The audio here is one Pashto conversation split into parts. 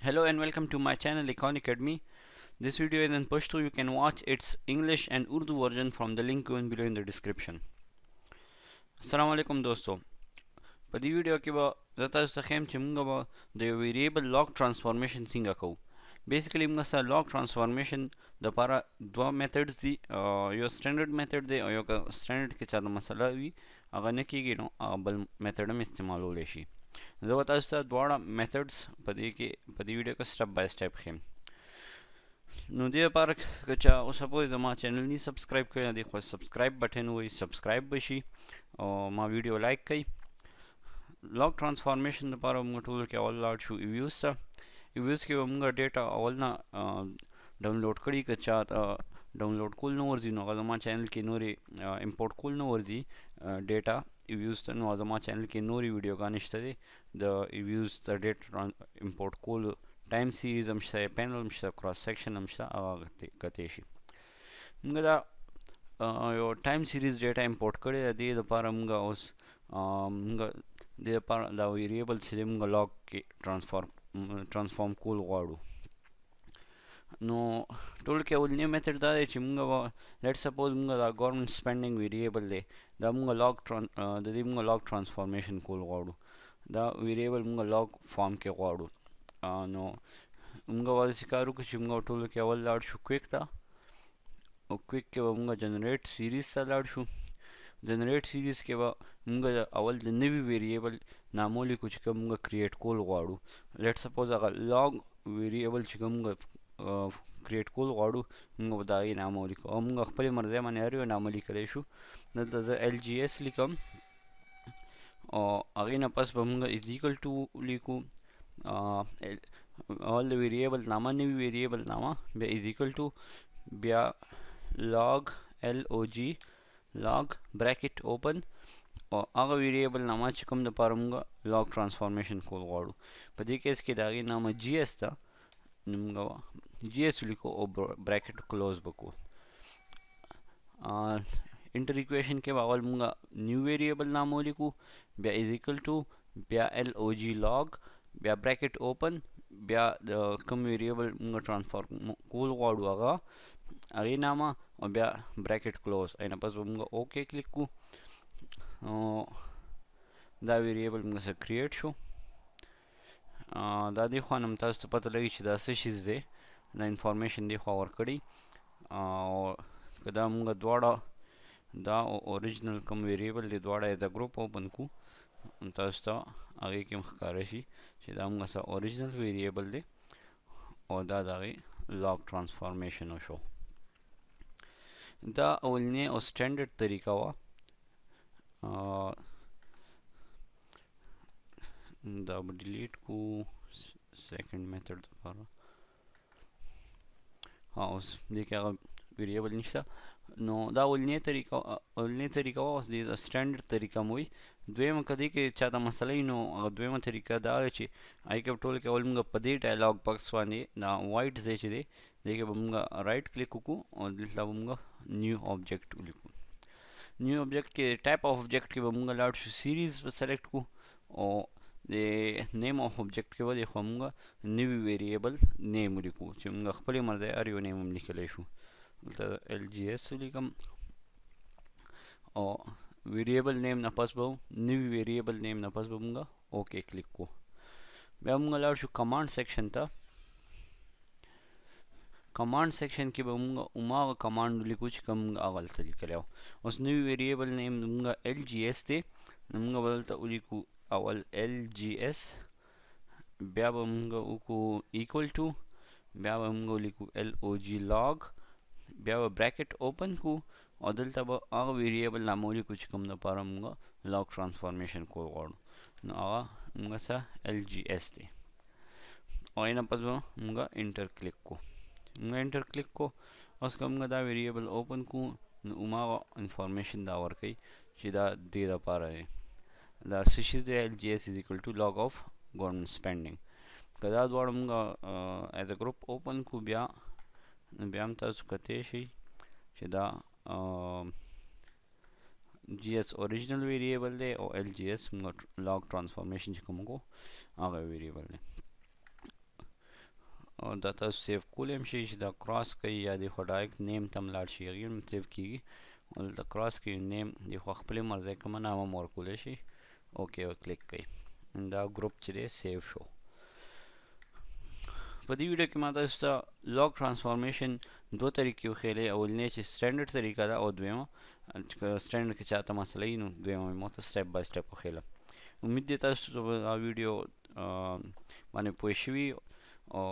Hello and welcome to my channel Econ Academy. This video is in Pashto. You can watch its English and Urdu version from the link given below in the description. Assalamu alaikum dosto. په دې ویډیو کې به زه تاسو ته ښیم چې موږ به د ویریبل لاګ ترانسفارمیشن څنګه کوو. بیسیکلی موږ سره لاګ ترانسفارمیشن د لپاره دوه میتھډز دي. یو سټینډرډ میتھډ دی او یو که سټینډرډ کې چاته مسله وي هغه نه کیږي نو هغه بل میتھډ هم استعمالولی شي. زه به تاسو ته دواړه میتھډز په دې ویډیو کې سټپ بای سټپ ښیم. نو دې لپاره که چا سپوز زما چینل نه سبسکرایب کړی دی خو سبسکرایب بټن وایي سبسکرایب بشي او ما ویډیو لایک کړئ. لاګ ترانسفارمیشن لپاره موږ ټول کې اول لاړ شو ایویوز ته. ایویوز کې به موږ ډیټا اول نه ډاونلوډ کړي که چا ډاونلوډ کول نه ورځي نو هغه زما چینل کې نورې امپورټ کول نه ورځي ډیټا ایویوز ته نو زما چینل کې نورې ویډیوګانې شته دي د ایویوز د ډیټا امپورټ کول ټایم سیریز هم شته پینل هم شته کراس سیکشن هم شته هغه کتلی شي. موږ دا یو ټایم سیریز ډیټا امپورټ کړی د دې لپاره موږ اوس موږ د لپاره دا ویریبل چې موږ لاګ کې ترانسفارم کول غواړو. نو ټول کې اولنی میتھډ دا دی چې موږ لیټ سپوز موږ دا ګورنمنټ سپینډینګ ویریبل دی دا موږ لاګ د دې موږ لاګ ترانسفارمیشن کول غواړو. دا ویریبل موږ لاګ فارم کې غواړو. نو موږ داسې کار وکړو چې موږ ټولو کې اول لاړ شو کویک ته او کویک کې به موږ جنریټ سیریز ته لاړ شو. جنریټ سیریز کې به موږ اول د نوي ویریبل نامه ولیکو چې کوم موږ کریټ کول غواړو. لیټ سپوز هغه لاګ ویریبل چې کوم موږ کریټ کول غواړو موږ به د هغې نامه ولیکو او موږ خپلې مرضۍ باندې هر یو نامه لیکلی شو. دلته زه ایل جی ایس لیکم او هغې نه پس به موږ از ایکل ټو لیکو اول د ویریبل نامه نوي ویریبل نامه بیا از ایکل ټو بیا لاګ ایل او جی لاګ بریکټ اوپن او هغه ویریبل نامه چې کوم دپاره موږ لاګ ترانسفارمیشن کول غواړو. په دې کیس کې د هغې نامه جی ایس ده نو موږ جی ایس ولیکو او بریکټ کلوز به کړو. انټر ایکویشن کې به اول موږ نیو ویریبل نامه ولیکو بیا از ایکل ټو بیا ایل او جی لاګ بیا بریکټ اوپن بیا د کوم ویریبل موږ ترانسفارم کول غواړو هغې نامه او بیا بریکټ کلوز اینه پس به موږ اوکې کلیک کړو. دا ویریبل موږ سره کریټ شو. دا دې خوا نه تاسو ته پته لګي چې دا څه شیز دی دا انفارمیشن دې خوا ورکړي او که دا موږ دواړه دا اوریجنل کوم ویریبل دی دواړه ایز ا ګروپ اوپن کړو تاسو ته هغې کې هم ښکاره شي چې دا موږ سره اوریجنل ویریبل دی او دا د هغې لاګ ترانسفارمیشن وشو. دا اولنی او سټینډرډ طریقه وه. دا به ډیلیټ کو سیکنډ میتھډ دپاره اوس دې کې هغه ویریبل نشته نو دا اولنی طریقه وه. اوس دې سټینډرډ طریقه مو وي. دویمه که دې کې چاته مسله وي نو هغه دویمه طریقه دا ده چې هغې کې به ټول کې اول موږ په دې ډایلاګ باکس باندې دا وایټ ځای چې دی دې کې به موږ رایټ کلیک وکړو او دلته به موږ نیو آبجیکټ ولیکو. نیو آبجیکټ کې ټایپ آف آبجیکټ کې به موږ لاړ شو سیریز به سلیکټ کړو او د نیم آف آبجیکټ کې به دی خو موږ نوي ویریبل نیم ولیکو چې موږ خپلې مرضۍ هر یو نیم هم لیکلی شو. دلته ایل جی ایس ولیکم او ویریبل نیم نه پس به نوي ویریبل نیم نه پس به موږ اوکې کلیک کړو. بیا موږ لاړ شو کمانډ سیکشن ته. کمانډ سیکشن کې به موږ هماغه کمانډ ولیکو چې کوم موږ هغه هلته لیکلی و. اوس نوي ویریبل نیم موږ ایل جی ایس دی نو موږ به دلته ولیکو اول ایل جی ایس بیا به موږ وکړو ایکول ټو بیا به موږ ولیکو ایل او جی لاګ بیا به بریکټ اوپن کړو او دلته به هغه ویریبل نامه ولیکو چې کوم دپاره موږ لاګ ترانسفارمیشن کول غواړو نو هغه موږ سره ایل جی ایس دی او اینه پس به موږ انټر کلیک کړو. موږ انټر کلیک کړو. اوس که موږ دا ویریبل اوپن کړو نو هماغه انفارمیشن دا ورکوي چې دا دې دپاره دی دا څه شیز دی ایل جی ایس از ایکول ټو لاګ آف ګورنمنټ سپینډینګ. که دا دواړه موږ ایز ا ګروپ اوپن کړو بیا هم تاسو کتی شئ چې دا جی ایس اوریجنل ویریبل دی او ایل جی ایس موږ لاګ ترانسفارمیشن چې کوم کو هغه ویریبل دی. او دا تاسو سیو کولم شي چې دا کراس کوي یا د خو ډایرکټ نیم تم لاړ شي هغې هم سیو کیږي او دلته کراس کوي نیم د خو خپلې مرضۍ کومه نامه هم ورکولی شي اوکې کلیک کوي دا ګروپ چې دی سیو شو په دې ویډیو کې ما تاسو ته لاګ ترانسفارمیشن دوه طریقې وښیلې اولنۍ چې سټینډرډ طریقه ده او دویمه سټینډرډ کې چاته مسله وي نو دویمه مې ما ته سټپ بای سټپ وښیله امید دی تاسو دا ویډیو باندې پوه شوي او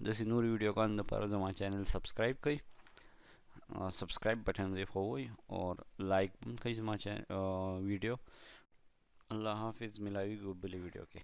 داسې نورو ویډیوګانو لپاره زما چینل سبسکرایب کړئ سبسکرایب بٹن دی خووي اور لایک هم کړئ زما ویډیو الله حافظ ملاویږو بلې ویډیو کې